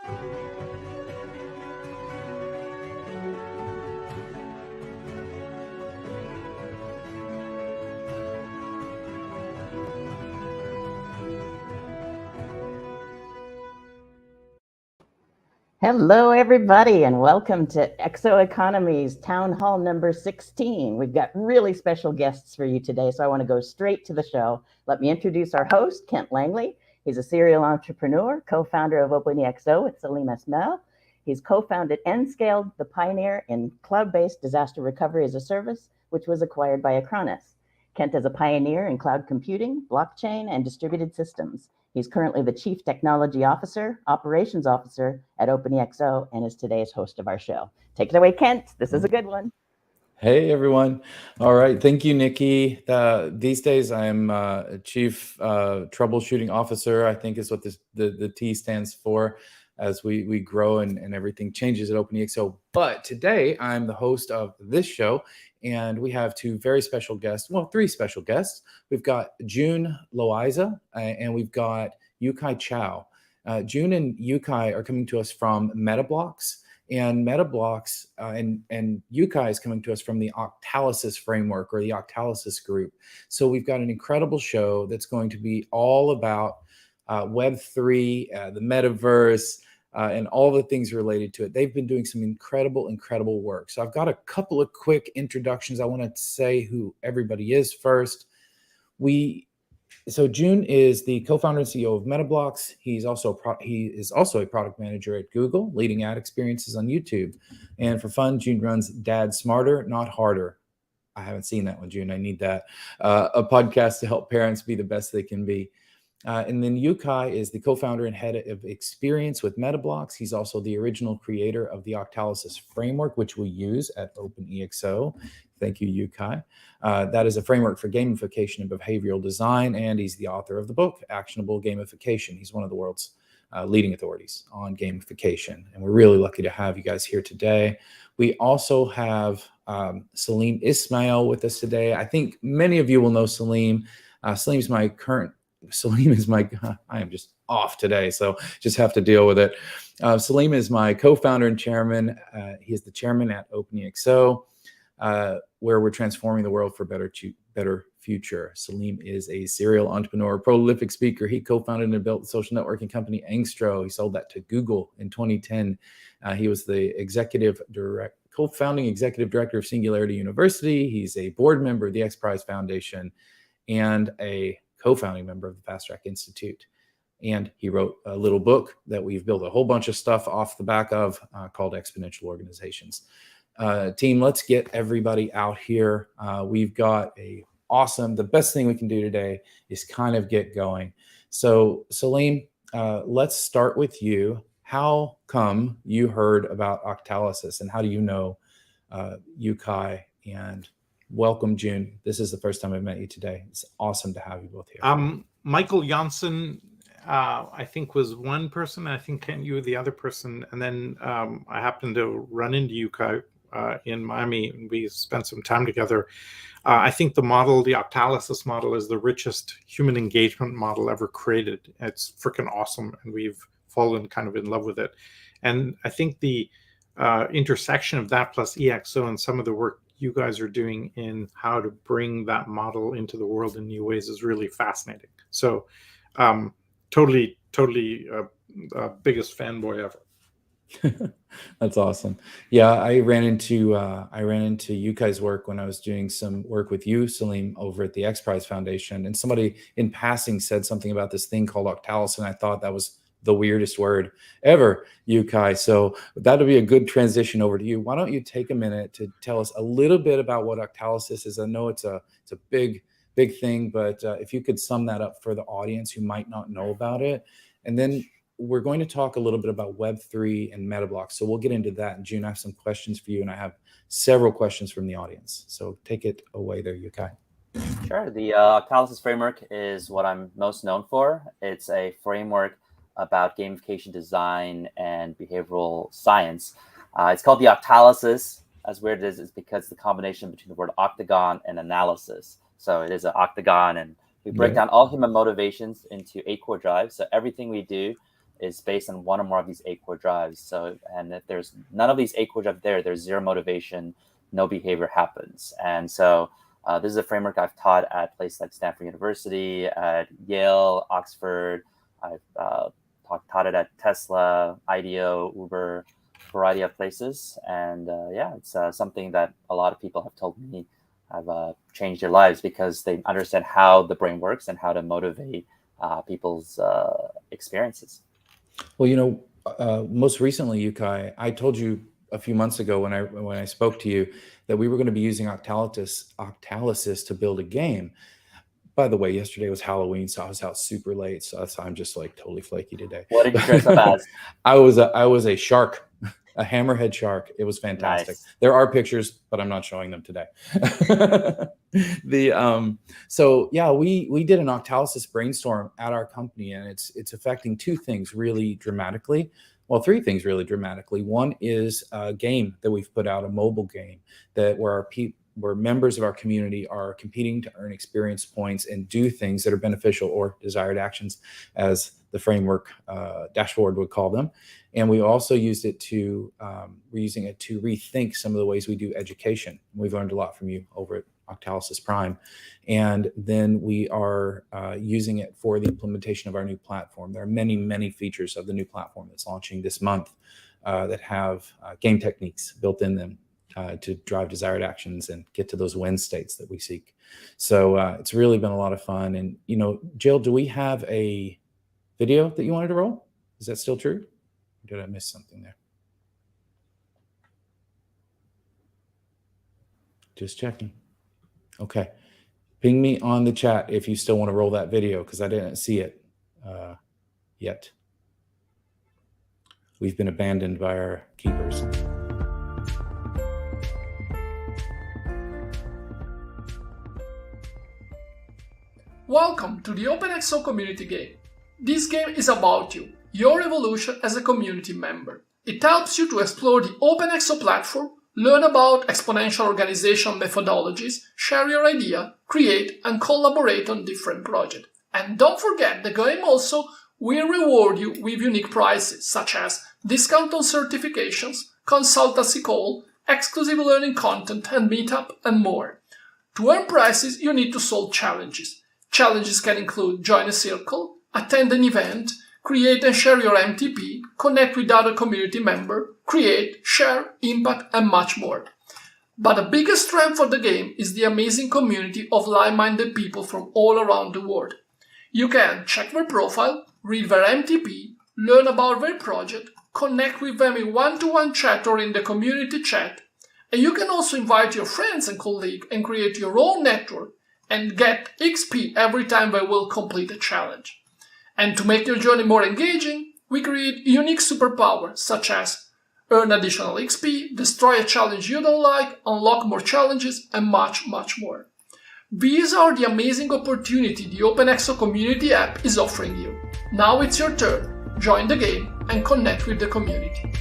Hello, everybody, and welcome to ExO Economy's Town Hall number 16. We've got really special guests for you today, so I want to go straight to the show. Let me introduce our host, Kent Langley. He's a serial entrepreneur, co-founder of OpenExO with Salim Esmail. He's co-founded Nscale, the pioneer in cloud-based disaster recovery as a service, which was acquired by Acronis. Kent is a pioneer in cloud computing, blockchain, and distributed systems. He's currently the Chief Technology Officer, Operations Officer at OpenExO, and is today's host of our show. Take it away, Kent. This is a good one. Hey, everyone. All right. Thank you, Nikki. These days, I'm a Chief Troubleshooting Officer, I think is what the T stands for, as we grow and everything changes at OpenExO. But today, I'm the host of this show, and we have two very special guests. Well, three special guests. We've got Jun Loayza, and we've got Yukai Chou. Jun and Yukai are coming to us from Metablox. And Metablox and Yukai is coming to us from the Octalysis framework or the Octalysis group. So we've got an incredible show that's going to be all about Web3, the Metaverse, and all the things related to it. They've been doing some incredible work. So I've got a couple of quick introductions. I want to say who everybody is first. So Jun is the co-founder and CEO of Metablox. He is also a product manager at Google, leading ad experiences on YouTube. And for fun, Jun runs Dad Smarter, Not Harder. I haven't seen that one, Jun. I need that. A podcast to help parents be the best they can be. And then Yukai is the co-founder and head of experience with Metablox. He's also the original creator of the Octalysis framework, which we use at OpenExO. Thank you, Yukai. That is a framework for gamification and behavioral design, and he's the author of the book, Actionable Gamification. He's one of the world's leading authorities on gamification, and we're really lucky to have you guys here today. We also have Salim Esmail with us today. I think many of you will know Salim. Salim is my, I am just off today, so just have to deal with it. Salim is my co-founder and chairman. He is the chairman at OpenExO, where we're transforming the world for better future. Salim is a serial entrepreneur, prolific speaker. He co-founded and built the social networking company Angstro. He sold that to Google in 2010. He was the co-founding executive director of Singularity University. He's a board member of the X Prize Foundation and a co-founding member of the Fast Track Institute. And he wrote a little book that we've built a whole bunch of stuff off the back of called Exponential Organizations. Team, let's get everybody out here. We've got the best thing we can do today is kind of get going. So Salim, let's start with you. How come you heard about Octalysis, and how do you know Yukai? And welcome, Jun. This is the first time I've met you today. It's awesome to have you both here. Michael Janssen, I think, was one person. I think Kent, you were the other person. And then I happened to run into Yukai in Miami, and we spent some time together. I think the Octalysis model, is the richest human engagement model ever created. It's freaking awesome, and we've fallen kind of in love with it. And I think the intersection of that plus EXO and some of the work you guys are doing in how to bring that model into the world in new ways is really fascinating. So totally biggest fanboy ever. That's awesome. Yeah, I ran into Yukai's work when I was doing some work with you, Salim, over at the X Prize Foundation, and somebody in passing said something about this thing called Octalysis, and I thought that was the weirdest word ever, Yukai. So that'll be a good transition over to you. Why don't you take a minute to tell us a little bit about what Octalysis is? I know it's a big thing, but if you could sum that up for the audience who might not know about it. And then we're going to talk a little bit about Web3 and Metablox. So we'll get into that. And Jun, I have some questions for you, and I have several questions from the audience. So take it away there, Yukai. Sure. The Octalysis framework is what I'm most known for. It's a framework about gamification design and behavioral science. It's called the Octalysis. As weird as it is, because the combination between the word octagon and analysis. So it is an octagon, and we break down all human motivations into 8 core drives. So everything we do is based on one or more of these 8 core drives. So, and if there's none of these 8 core drives there's zero motivation, no behavior happens. And so this is a framework I've taught at places like Stanford University, at Yale, Oxford. I've taught it at Tesla, IDEO, Uber, variety of places. And it's something that a lot of people have told me have changed their lives because they understand how the brain works and how to motivate people's experiences. Well, most recently, Yukai, I told you a few months ago when I spoke to you that we were going to be using Octalysis to build a game. By the way, yesterday was Halloween, so I was out super late. So I'm just like totally flaky today. What did you dress up as? I was a shark, a hammerhead shark. It was fantastic. Nice. There are pictures, but I'm not showing them today. We did an Octalysis brainstorm at our company, and it's affecting 2 things really dramatically. Well, 3 things really dramatically. One is a game that we've put out, a mobile game where members of our community are competing to earn experience points and do things that are beneficial or desired actions, as the framework dashboard would call them. And we also used it we're using it to rethink some of the ways we do education. We've learned a lot from you over at Octalysis Prime. And then we are using it for the implementation of our new platform. There are many, many features of the new platform that's launching this month that have game techniques built in them to drive desired actions and get to those win states that we seek. So it's really been a lot of fun. And, Jill, do we have a video that you wanted to roll? Is that still true? Or did I miss something there? Just checking. Okay. Ping me on the chat if you still want to roll that video, because I didn't see it yet. We've been abandoned by our keepers. Welcome to the OpenExO community game. This game is about you, your evolution as a community member. It helps you to explore the OpenExO platform, learn about exponential organization methodologies, share your idea, create and collaborate on different projects. And don't forget, the game also will reward you with unique prizes such as discount on certifications, consultancy call, exclusive learning content and meetup, and more. To earn prizes, you need to solve challenges. Challenges can include join a circle, attend an event, create and share your MTP, connect with other community members, create, share, impact, and much more. But the biggest strength for the game is the amazing community of like-minded people from all around the world. You can check their profile, read their MTP, learn about their project, connect with them in one-to-one chat or in the community chat, and you can also invite your friends and colleagues and create your own network and get XP every time they will complete a challenge. And to make your journey more engaging, we create unique superpowers such as earn additional XP, destroy a challenge you don't like, unlock more challenges, and much, much more. These are the amazing opportunity the OpenExO community app is offering you. Now it's your turn. Join the game and connect with the community.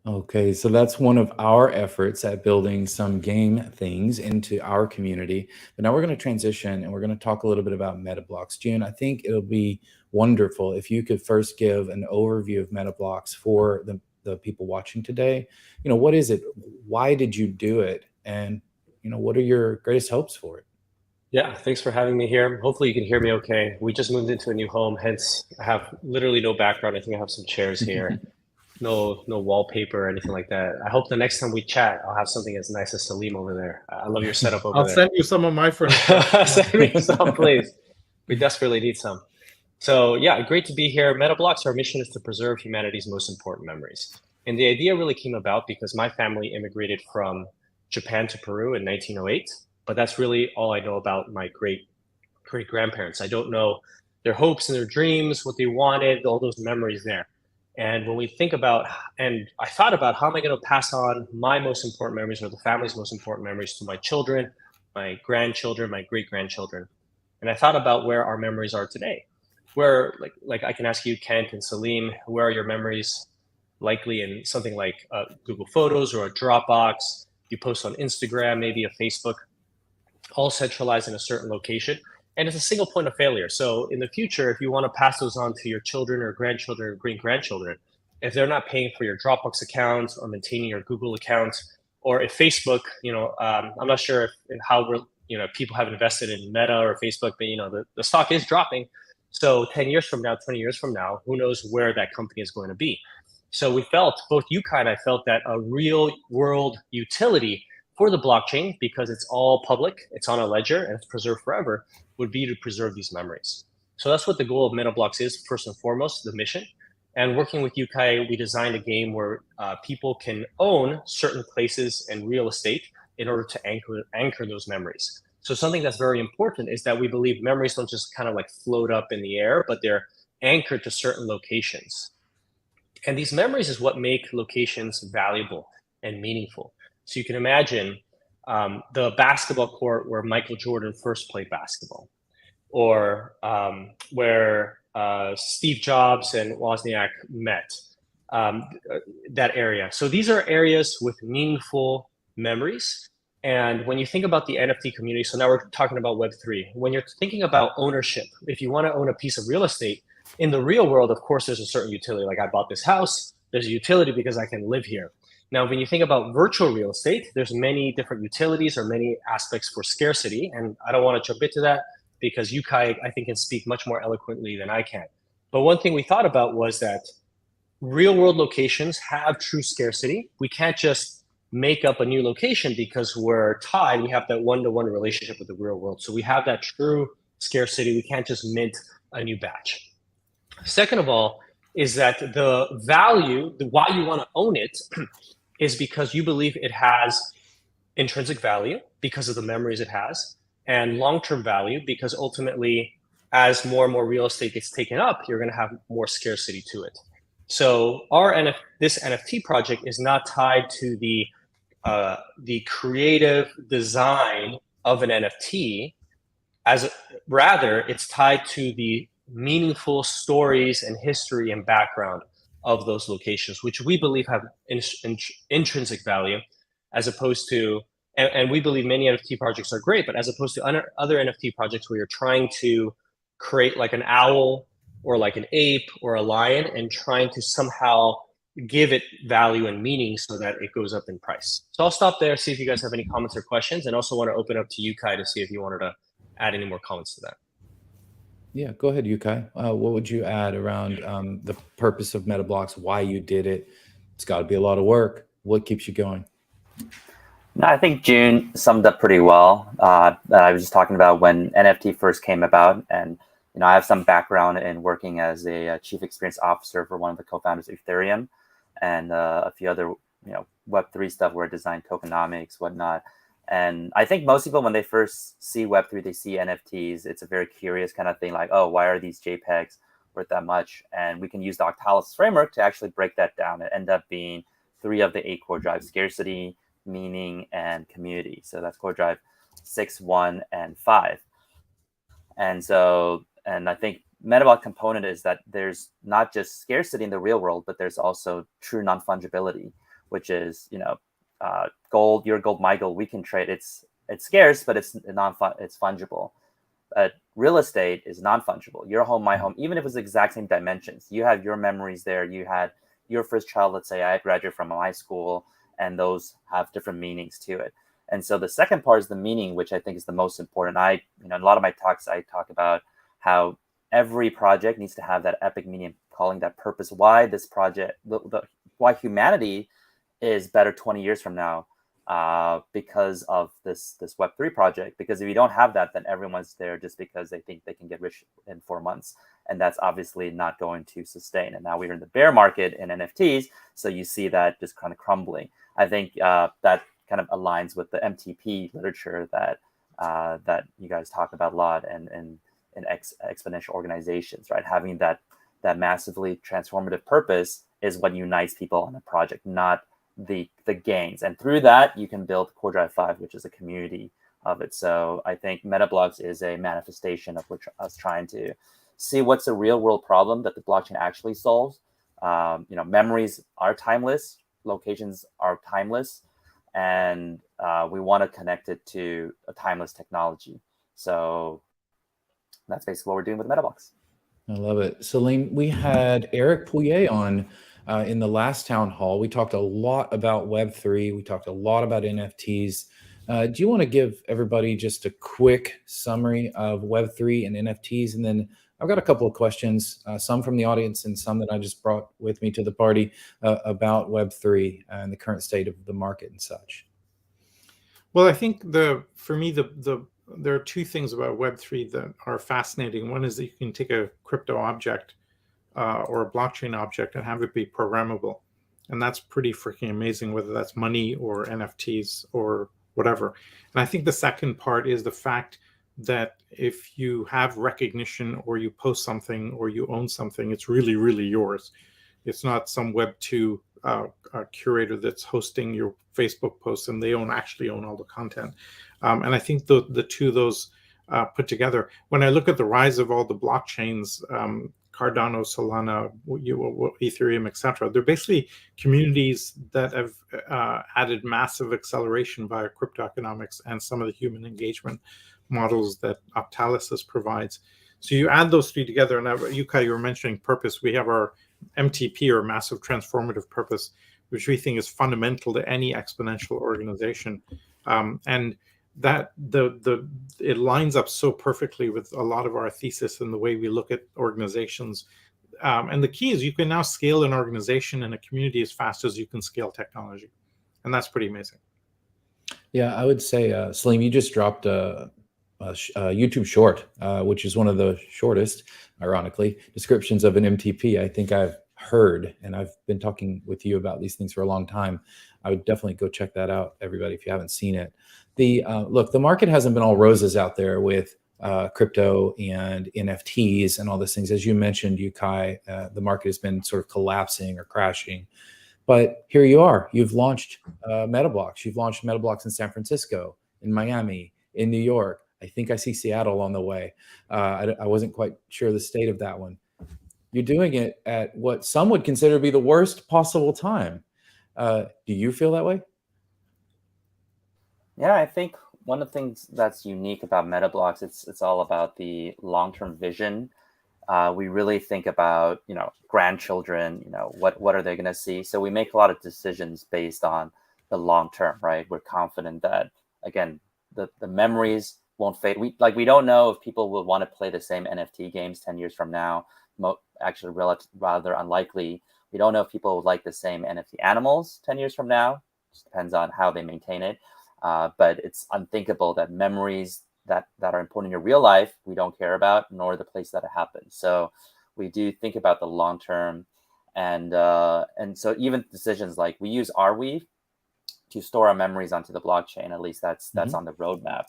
Okay, so that's one of our efforts at building some game things into our community. But now we're going to transition and we're going to talk a little bit about Metablox. Jun, I think it'll be wonderful if you could first give an overview of Metablox for the people watching today. What is it? Why did you do it? And, what are your greatest hopes for it? Yeah, thanks for having me here. Hopefully you can hear me okay. We just moved into a new home, hence I have literally no background. I think I have some chairs here. No wallpaper or anything like that. I hope the next time we chat, I'll have something as nice as Salim over there. I love your setup over there. I'll send you some of my furniture. Send me some, please. We desperately need some. So yeah, great to be here. Metablox, our mission is to preserve humanity's most important memories. And the idea really came about because my family immigrated from Japan to Peru in 1908. But that's really all I know about my great-grandparents. I don't know their hopes and their dreams, what they wanted, all those memories there. And when we think about, and I thought about how am I going to pass on my most important memories or the family's most important memories to my children, my grandchildren, my great-grandchildren. And I thought about where our memories are today. Where, like I can ask you, Kent and Salim, where are your memories likely in something like Google Photos or a Dropbox? You post on Instagram, maybe a Facebook, all centralized in a certain location. and it's a single point of failure. So in the future, if you want to pass those on to your children or grandchildren or great-grandchildren, if they're not paying for your Dropbox account or maintaining your Google account, or if Facebook, I'm not sure if how people have invested in Meta or Facebook, but the stock is dropping. So 10 years from now, 20 years from now, who knows where that company is going to be. So we felt, both Yukai and I felt, that a real world utility for the blockchain, because it's all public, it's on a ledger, and it's preserved forever, would be to preserve these memories. So that's what the goal of Metablox is, first and foremost, the mission. And working with Yukai, we designed a game where people can own certain places and real estate in order to anchor those memories. So something that's very important is that we believe memories don't just kind of like float up in the air, but they're anchored to certain locations. And these memories is what make locations valuable and meaningful. So you can imagine the basketball court where Michael Jordan first played basketball, or where Steve Jobs and Wozniak met, that area. So these are areas with meaningful memories. And when you think about the NFT community, so now we're talking about Web3, when you're thinking about ownership, if you want to own a piece of real estate, in the real world, of course, there's a certain utility. Like, I bought this house, there's a utility because I can live here. Now, when you think about virtual real estate, there's many different utilities or many aspects for scarcity. And I don't want to jump into that because Yukai, I think, can speak much more eloquently than I can. But one thing we thought about was that real world locations have true scarcity. We can't just make up a new location because we're tied. We have that one-to-one relationship with the real world. So we have that true scarcity. We can't just mint a new batch. Second of all, is that the value, why you want to own it, is because you believe it has intrinsic value because of the memories it has, and long-term value because ultimately, as more and more real estate gets taken up, you're going to have more scarcity to it. So this NFT project is not tied to the creative design of an NFT, rather it's tied to the meaningful stories and history and background of those locations, which we believe have intrinsic value, as opposed to, and we believe many NFT projects are great, but as opposed to other NFT projects where you're trying to create like an owl or like an ape or a lion and trying to somehow give it value and meaning so that it goes up in price. So I'll stop there, see if you guys have any comments or questions, and also want to open up to Yukai to see if you wanted to add any more comments to that. Yeah, go ahead, Yukai. What would you add around the purpose of Metablox, why you did it? It's got to be a lot of work. What keeps you going? No, I think Jun summed up pretty well. That I was just talking about when NFT first came about, and I have some background in working as a chief experience officer for one of the co-founders of Ethereum, and a few other Web3 stuff where I designed tokenomics, whatnot. And I think most people, when they first see Web3, they see NFTs. It's a very curious kind of thing, like, oh, why are these JPEGs worth that much? And we can use the Octalysis framework to actually break that down. It ended up being 3 of the 8 core drives: scarcity, meaning, and community. So that's core drive 6, 1, and 5. And I think Metablox component is that there's not just scarcity in the real world, but there's also true non-fungibility, which is, gold, your gold, my gold, we can trade. It's scarce, but it's fungible. But real estate is non-fungible. Your home, my home, even if it's the exact same dimensions, you have your memories there. You had your first child, let's say I graduated from high school, and those have different meanings to it. And so the second part is the meaning, which I think is the most important. In a lot of my talks, I talk about how every project needs to have that epic meaning, calling that purpose, why this project, why humanity is better 20 years from now, because of this Web3 project. Because if you don't have that, then everyone's there just because they think they can get rich in 4 months. And that's obviously not going to sustain. And now we're in the bear market in NFTs. So you see that just kind of crumbling. I think that kind of aligns with the MTP literature that you guys talk about a lot and in exponential organizations, right? Having that massively transformative purpose is what unites people on a project, not the gains. And through that, you can build Core Drive 5, which is a community of it. So I think Metablox is a manifestation of which us trying to see what's a real world problem that the blockchain actually solves. Memories are timeless, locations are timeless, and we want to connect it to a timeless technology. So That's basically what we're doing with Metablox. I love it. Celine, we had Eric Pouillet on in the last town hall. We talked a lot about Web3. We talked a lot about NFTs. Do you want to give everybody just a quick summary of Web3 and NFTs? And then I've got a couple of questions, some from the audience and some that I just brought with me to the party about Web3 and the current state of the market and such. Well, I think for me, there are two things about Web3 that are fascinating. One is that you can take a crypto object or a blockchain object and have it be programmable. And that's pretty freaking amazing, whether that's money or NFTs or whatever. And I think the second part is the fact that if you have recognition or you post something or you own something, it's really, really yours. It's not some Web2 curator that's hosting your Facebook posts and they actually own all the content. And I think the two of those put together, when I look at the rise of all the blockchains, Cardano, Solana, Ethereum, etc., they're basically communities that have added massive acceleration via crypto economics and some of the human engagement models that Octalysis provides. So you add those three together, and Yuka, you were mentioning purpose. We have our MTP, or massive transformative purpose, which we think is fundamental to any exponential organization, and that it lines up so perfectly with a lot of our thesis and the way we look at organizations. And the key is you can now scale an organization and a community as fast as you can scale technology, and that's pretty amazing. Yeah, I would say, Salim, you just dropped a YouTube short, which is one of the shortest, ironically, descriptions of an MTP I think I've heard, and I've been talking with you about these things for a long time. I would definitely go check that out, everybody, if you haven't seen it. Look, the market hasn't been all roses out there with crypto and NFTs and all these things. As you mentioned, Yukai, the market has been sort of collapsing or crashing. But here you are. You've launched Metablox. You've launched Metablox in San Francisco, in Miami, in New York. I think I see Seattle on the way. I wasn't quite sure the state of that one. You're doing it at what some would consider to be the worst possible time. Do you feel that way? Yeah, I think one of the things that's unique about Metablox, it's all about the long-term vision. We really think about, grandchildren, what are they going to see? So we make a lot of decisions based on the long term, right? We're confident that, again, the memories won't fade. We don't know if people will want to play the same NFT games 10 years from now. Actually, rather unlikely. We don't know if people would like the same NFT animals 10 years from now. Just depends on how they maintain it. But it's unthinkable that memories that are important in your real life, we don't care about, nor the place that it happened. So we do think about the long term. And so even decisions like we use Arweave to store our memories onto the blockchain. At least that's on the roadmap.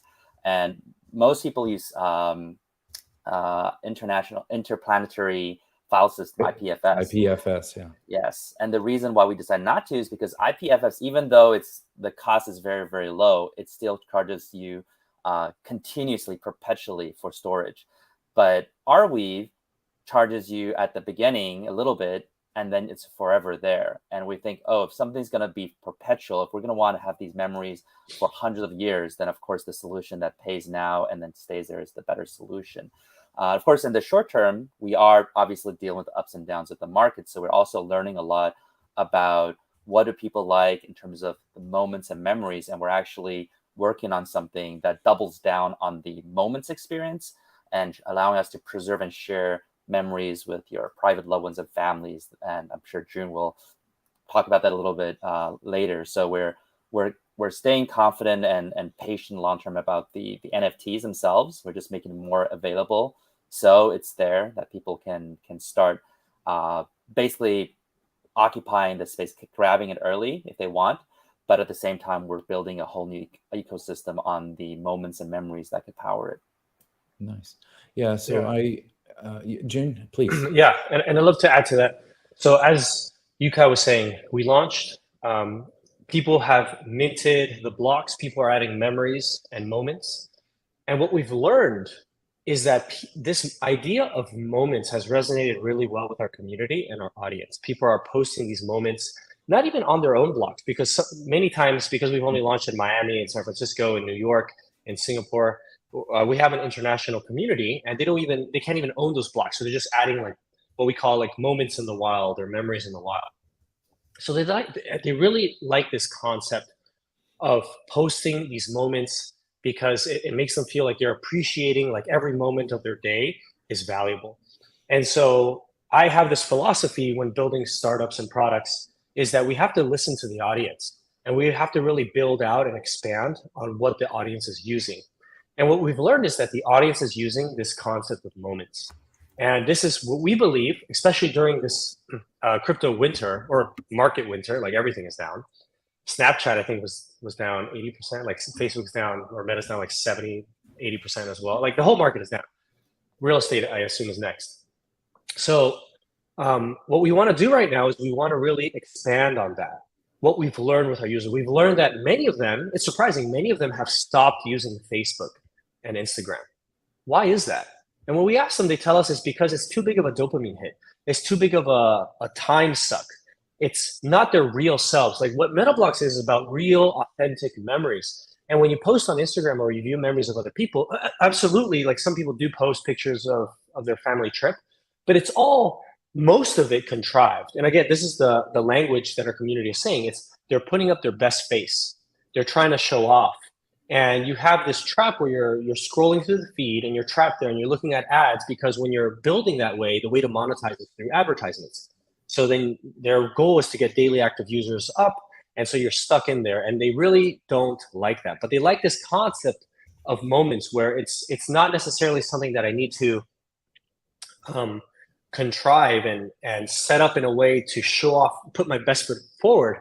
And most people use interplanetary file system, IPFS. IPFS, yeah. Yes. And the reason why we decided not to is because IPFS, even though the cost is very, very low, it still charges you continuously, perpetually for storage. But Arweave charges you at the beginning a little bit, and then it's forever there. And we think, if something's going to be perpetual, if we're going to want to have these memories for hundreds of years, then of course the solution that pays now and then stays there is the better solution. Of course, in the short term, we are obviously dealing with the ups and downs of the market. So we're also learning a lot about what do people like in terms of the moments and memories. And we're actually working on something that doubles down on the moments experience and allowing us to preserve and share memories with your private loved ones and families. And I'm sure Jun will talk about that a little bit later. So we're staying confident and patient long-term about the NFTs themselves. We're just making them more available. So it's there that people can start basically occupying the space, grabbing it early if they want. But at the same time, we're building a whole new ecosystem on the moments and memories that could power it. Nice. Yeah. So Jun, please. Yeah. And I'd love to add to that. So as Yuka was saying, we launched, people have minted the blocks, people are adding memories and moments. And what we've learned is that this idea of moments has resonated really well with our community and our audience. People are posting these moments, not even on their own blocks, because many times, because we've only launched in Miami and San Francisco and New York, in Singapore. We have an international community, and they can't even own those blocks. So they're just adding like what we call like moments in the wild or memories in the wild. So they really like this concept of posting these moments because it makes them feel like they're appreciating like every moment of their day is valuable. And so I have this philosophy when building startups and products is that we have to listen to the audience, and we have to really build out and expand on what the audience is using. And what we've learned is that the audience is using this concept of moments. And this is what we believe, especially during this crypto winter or market winter, like everything is down. Snapchat, I think, was down 80%, like Facebook's down, or Meta's down like 70, 80% as well. Like the whole market is down. Real estate, I assume, is next. So what we want to do right now is we want to really expand on that. What we've learned with our users, we've learned that many of them, it's surprising, many of them have stopped using Facebook and Instagram. Why is that? And when we ask them, they tell us it's because it's too big of a dopamine hit. It's too big of a time suck. It's not their real selves. Like what Metablox is about real, authentic memories. And when you post on Instagram or you view memories of other people, absolutely, like some people do post pictures of their family trip, but it's all, most of it contrived. And again, this is the language that our community is saying. It's they're putting up their best face. They're trying to show off. And you have this trap where you're scrolling through the feed and you're trapped there and you're looking at ads, because when you're building that way, the way to monetize is through advertisements. So then their goal is to get daily active users up. And so you're stuck in there, and they really don't like that. But they like this concept of moments where it's not necessarily something that I need to contrive and set up in a way to show off, put my best foot forward,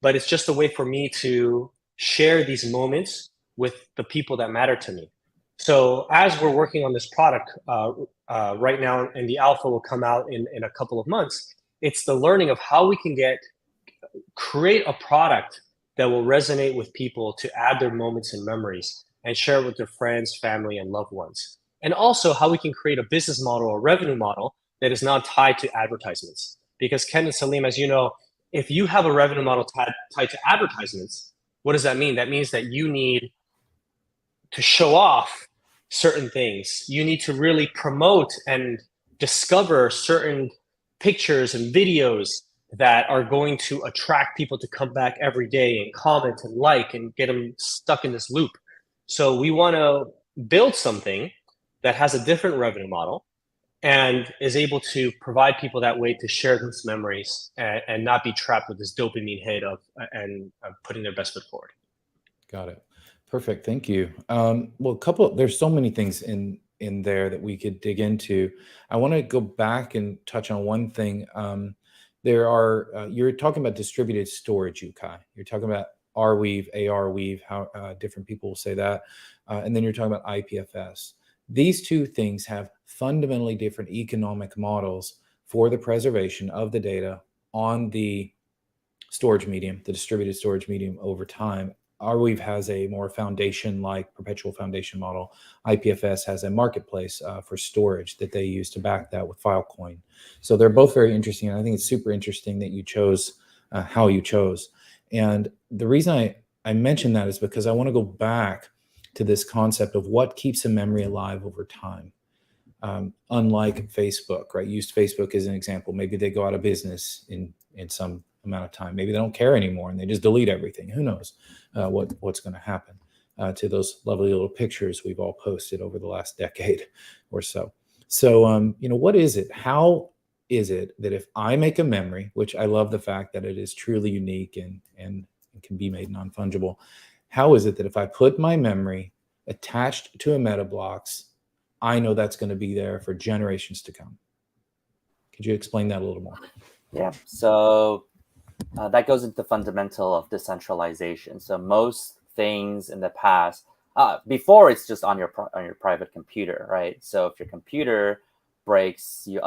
but it's just a way for me to share these moments with the people that matter to me. So as we're working on this product right now, and the alpha will come out in a couple of months, it's the learning of how we can create a product that will resonate with people to add their moments and memories and share it with their friends, family, and loved ones. And also how we can create a business model or revenue model that is not tied to advertisements. Because Ken and Salim, as you know, if you have a revenue model tied to advertisements, what does that mean? That means that you need to show off certain things. You need to really promote and discover certain pictures and videos that are going to attract people to come back every day and comment and like and get them stuck in this loop. So we want to build something that has a different revenue model and is able to provide people that way to share those memories and not be trapped with this dopamine hit of putting their best foot forward. Got it. Perfect. Thank you. Well, there's so many things in there that we could dig into. I want to go back and touch on one thing. You're talking about distributed storage, Yukai. You're talking about Arweave, Arweave, how different people will say that. And then you're talking about IPFS. These two things have fundamentally different economic models for the preservation of the data on the storage medium, the distributed storage medium over time. Arweave has a more foundation-like perpetual foundation model. IPFS has a marketplace for storage that they use to back that with Filecoin. So they're both very interesting. And I think it's super interesting that you chose how you chose. And the reason I mention that is because I want to go back to this concept of what keeps a memory alive over time. Unlike Facebook, right? Used Facebook as an example. Maybe they go out of business in some amount of time. Maybe they don't care anymore and they just delete everything. Who knows what's going to happen to those lovely little pictures we've all posted over the last decade or so. So, what is it? How is it that if I make a memory, which I love the fact that it is truly unique and can be made non-fungible, how is it that if I put my memory attached to a Metablox, I know that's going to be there for generations to come? Could you explain that a little more? Yeah, so that goes into the fundamental of decentralization. So most things in the past, before it's just on your private computer, right? So if your computer breaks, you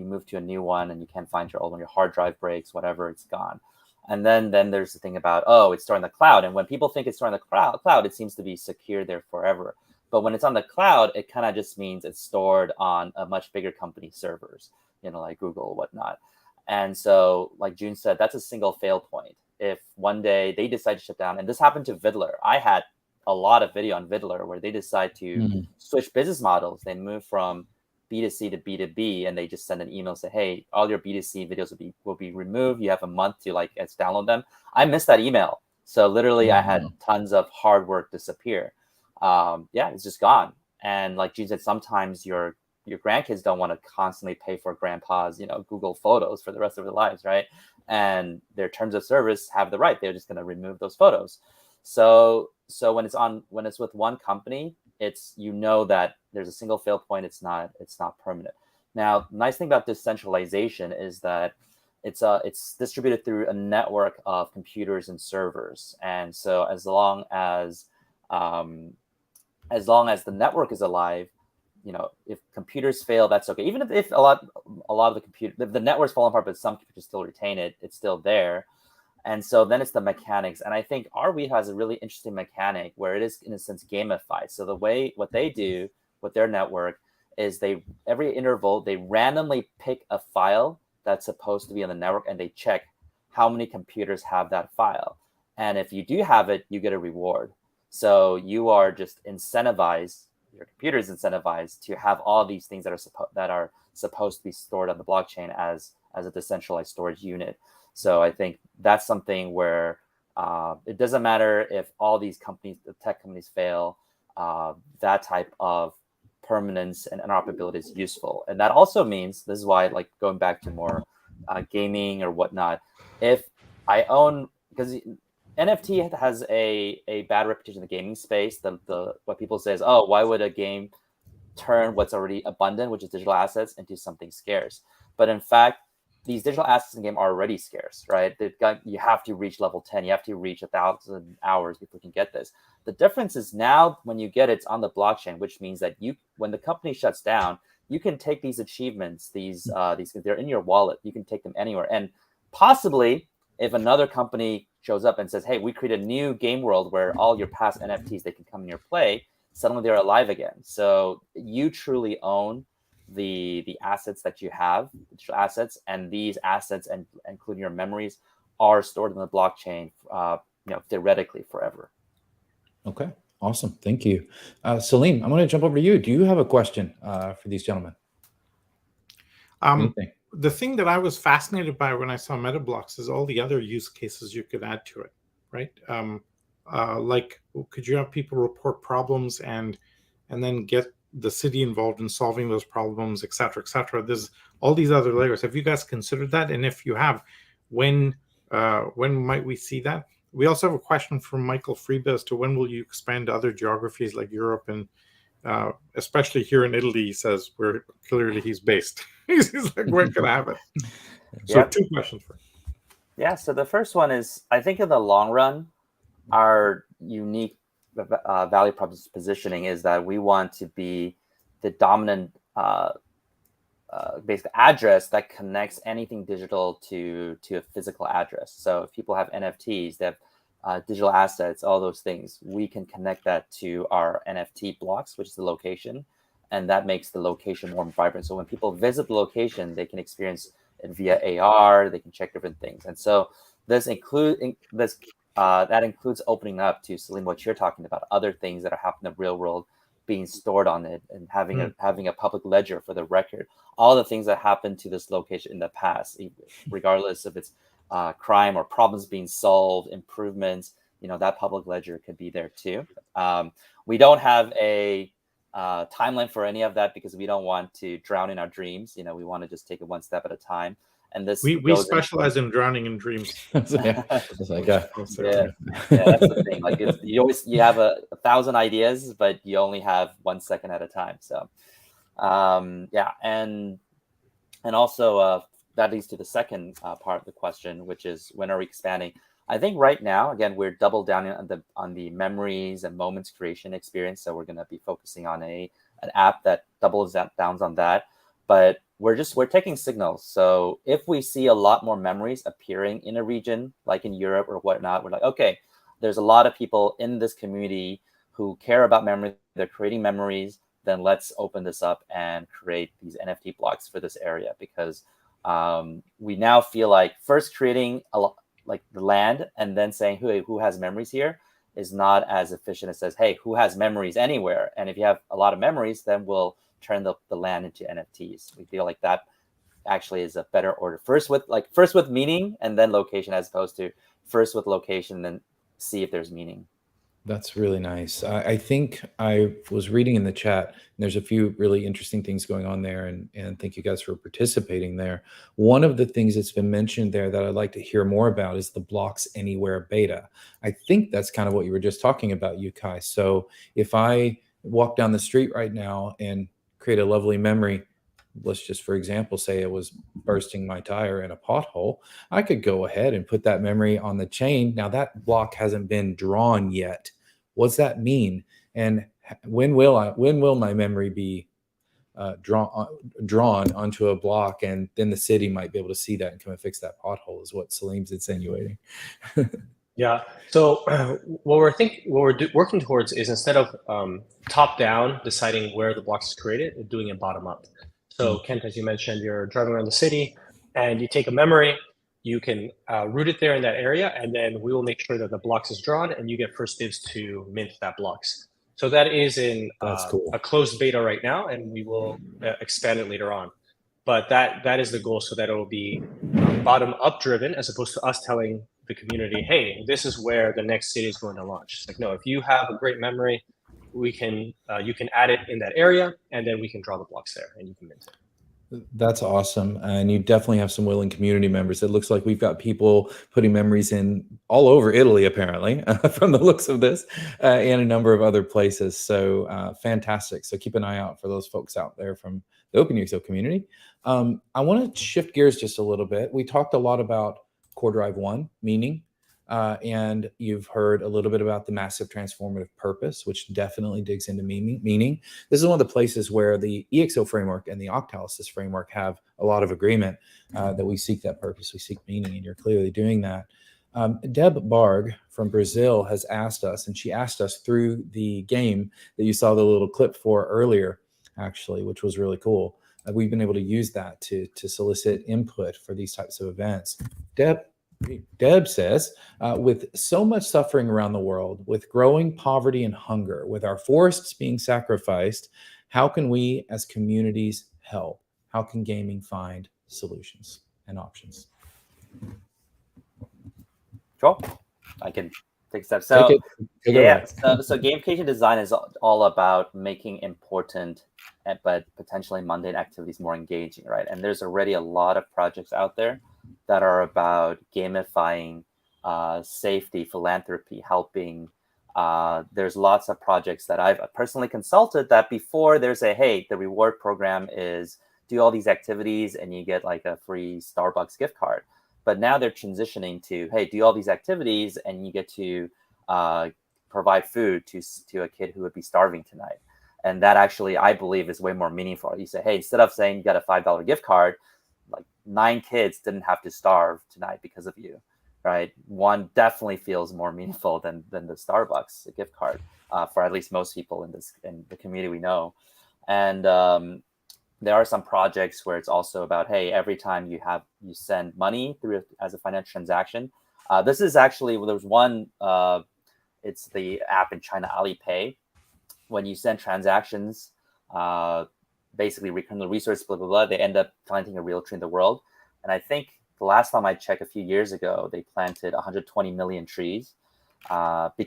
move to a new one and you can't find your old one. Your hard drive breaks, whatever, it's gone. And then there's the thing about, it's stored in the cloud. And when people think it's stored in the cloud, it seems to be secure there forever. But when it's on the cloud, it kind of just means it's stored on a much bigger company servers, like Google or whatnot. And so, like Jun said, that's a single fail point. If one day they decide to shut down, and this happened to Vidler. I had a lot of video on Vidler where they decide to switch business models. They move from B2C to B2B, and they just send an email, say, hey, all your B2C videos will be removed. You have a month to download them. I missed that email. So literally I had tons of hard work disappear. It's just gone. And like Jun said, sometimes your grandkids don't want to constantly pay for grandpa's, Google Photos for the rest of their lives, right? And their terms of service have the right. They're just going to remove those photos. So when it's with one company, it's that there's a single fail point. It's not permanent. Now, the nice thing about decentralization is that it's distributed through a network of computers and servers. And so as long as the network is alive, if computers fail, that's okay. Even if a lot of the network's falling apart, but some computers still retain it, it's still there. And so then it's the mechanics. And I think Arweave has a really interesting mechanic where it is, in a sense, gamified. So what they do with their network is every interval, they randomly pick a file that's supposed to be on the network, and they check how many computers have that file. And if you do have it, you get a reward. So you are just incentivized, your computer is incentivized to have all these things that are supposed to be stored on the blockchain as a decentralized storage unit. So I think that's something where it doesn't matter if all these companies, the tech companies, fail. That type of permanence and interoperability is useful. And that also means, this is why, like, going back to more gaming or whatnot, if I own, because NFT has a bad reputation in the gaming space. What people say is, oh, why would a game turn what's already abundant, which is digital assets, into something scarce? But in fact, these digital assets in the game are already scarce, right? You have to reach level 10. You have to reach 1,000 hours before you can get this. The difference is now when you get it's on the blockchain, which means that when the company shuts down, you can take these achievements, these they're in your wallet. You can take them anywhere. And possibly if another company shows up and says, hey, we create a new game world where all your past NFTs, they can come in your play, suddenly they're alive again. So you truly own the assets that you have, digital assets, and these assets, and including your memories, are stored in the blockchain, theoretically forever. Okay, awesome. Thank you. Salim, I'm going to jump over to you. Do you have a question for these gentlemen? The thing that I was fascinated by when I saw Metablox is all the other use cases you could add to it, right? Like, could you have people report problems and then get the city involved in solving those problems, et cetera, et cetera? There's all these other layers. Have you guys considered that? And if you have, when might we see that? We also have a question from Michael Friebe as to when will you expand to other geographies like Europe and especially here in Italy, he says, where clearly he's based. He's like, where can I have it? So Yep. 2 questions for you. Yeah, so the first one is, I think in the long run, our unique value positioning is that we want to be the dominant basic address that connects anything digital to a physical address. So if people have NFTs, they have digital assets, all those things, we can connect that to our NFT blocks, which is the location, and that makes the location more vibrant. So when people visit the location, they can experience it via AR, they can check different things. And so that includes opening up to, Salim, what you're talking about, other things that are happening in the real world being stored on it, and having a public ledger for the record. All the things that happened to this location in the past, regardless if it's crime or problems being solved, improvements, that public ledger could be there too. We don't have a timeline for any of that because we don't want to drown in our dreams. We want to just take it one step at a time. And this we specialize in drowning in dreams. That's like, yeah, that's the thing. Like, you have 1,000 ideas, but you only have 1 second at a time. So, and also that leads to the second part of the question, which is, when are we expanding? I think right now, again, we're double down on the memories and moments creation experience. So we're going to be focusing on an app that doubles down on that. But we're taking signals. So if we see a lot more memories appearing in a region, like in Europe or whatnot, we're like, okay, there's a lot of people in this community who care about memory. They're creating memories. Then let's open this up and create these NFT blocks for this area, because we now feel like first creating like the land and then saying who has memories here is not as efficient. It says, hey, who has memories anywhere? And if you have a lot of memories, then we'll turn the land into NFTs. We feel like that actually is a better order. First with meaning and then location, as opposed to first with location, then see if there's meaning. That's really nice. I think I was reading in the chat, and there's a few really interesting things going on there, and thank you guys for participating there. One of the things that's been mentioned there that I'd like to hear more about is the Blocks Anywhere beta. I think that's kind of what you were just talking about, Yukai. So if I walk down the street right now and create a lovely memory, let's just, for example, say it was bursting my tire in a pothole, I could go ahead and put that memory on the chain. Now that block hasn't been drawn yet. What's that mean? And when will my memory be drawn onto a block, and then the city might be able to see that and come and fix that pothole, is what Salim's insinuating. Yeah. So what we're working towards is, instead of top down deciding where the blocks is created, doing it bottom up. So Kent, as you mentioned, you're driving around the city and you take a memory, you can root it there in that area, and then we will make sure that the blocks is drawn and you get first dibs to mint that blocks. So that is in cool. a closed beta right now, and we will expand it later on. But that is the goal, so that it will be bottom up driven, as opposed to us telling the community, hey, this is where the next city is going to launch. It's like, no, if you have a great memory, we can you can add it in that area, and then we can draw the blocks there and you can mint it. That's awesome. And you definitely have some willing community members. It looks like we've got people putting memories in all over Italy, apparently, from the looks of this, and a number of other places. So fantastic. So keep an eye out for those folks out there from the Open EXO community. I want to shift gears just a little bit. We talked a lot about Core Drive 1, meaning, and you've heard a little bit about the massive transformative purpose, which definitely digs into meaning. This is one of the places where the EXO framework and the Octalysis framework have a lot of agreement, that we seek that purpose, we seek meaning, and you're clearly doing that. Deb Barg from Brazil has asked us, and she asked us through the game that you saw the little clip for earlier, actually, which was really cool. We've been able to use that to solicit input for these types of events. Deb says, with so much suffering around the world, with growing poverty and hunger, with our forests being sacrificed, how can we as communities help? How can gaming find solutions and options? Sure, I can take steps. So so gamification design is all about making important but potentially mundane activities more engaging, right? And there's already a lot of projects out there that are about gamifying safety, philanthropy, helping. There's lots of projects that I've personally consulted that before there's hey, the reward program is do all these activities and you get like a free Starbucks gift card. But now they're transitioning to, hey, do all these activities and you get to provide food to a kid who would be starving tonight. And that actually, I believe, is way more meaningful. You say, hey, instead of saying you got a $5 gift card, like 9 kids didn't have to starve tonight because of you, right? One definitely feels more meaningful than the Starbucks gift card for at least most people in the community we know. And there are some projects where it's also about, hey, every time you send money through as a financial transaction. This is actually, there's one, it's the app in China, Alipay. When you send transactions, basically return the resource, blah, blah, blah, they end up planting a real tree in the world. And I think the last time I checked a few years ago, they planted 120 million trees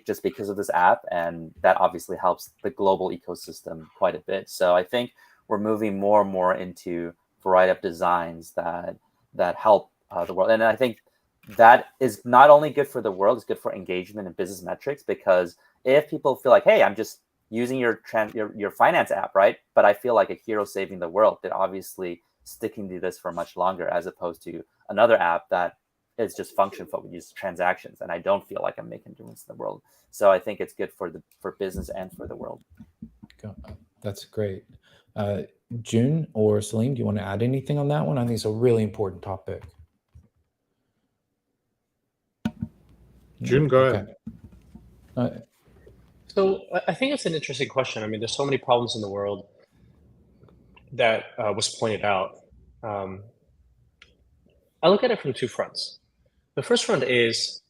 just because of this app. And that obviously helps the global ecosystem quite a bit. So I think we're moving more and more into a variety of designs that help the world. And I think that is not only good for the world, it's good for engagement and business metrics, because if people feel like, hey, I'm just using your finance app, right? But I feel like a hero saving the world, they're obviously sticking to this for much longer, as opposed to another app that is just function focused transactions. And I don't feel like I'm making a difference in the world. So I think it's good for business and for the world. That's great. Jun or Salim, do you want to add anything on that one? I think it's a really important topic. Jun, go ahead. Okay. So I think it's an interesting question. I mean, there's so many problems in the world that was pointed out. I look at it from 2 fronts. The first front is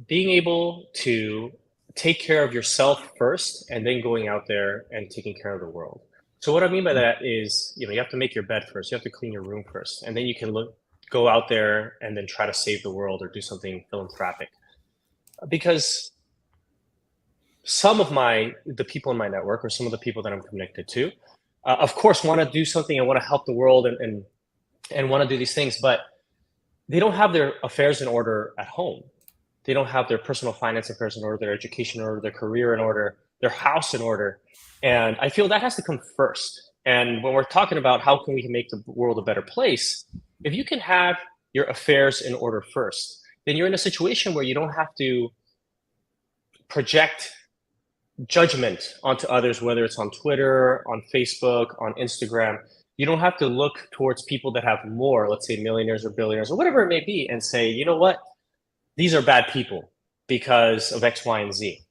being able to take care of yourself first and then going out there and taking care of the world. So what I mean by that is, you have to make your bed first. You have to clean your room first, and then you can go out there and then try to save the world or do something philanthropic. Because some of the people in my network, or some of the people that I'm connected to, of course, want to do something and want to help the world and want to do these things, but they don't have their affairs in order at home. They don't have their personal finance affairs in order, their education in order, their career in order, their house in order. And I feel that has to come first. And when we're talking about how can we make the world a better place, if you can have your affairs in order first, then you're in a situation where you don't have to project judgment onto others, whether it's on Twitter, on Facebook, on Instagram. You don't have to look towards people that have more, let's say millionaires or billionaires or whatever it may be, and say, you know what, these are bad people because of X, Y, and Z.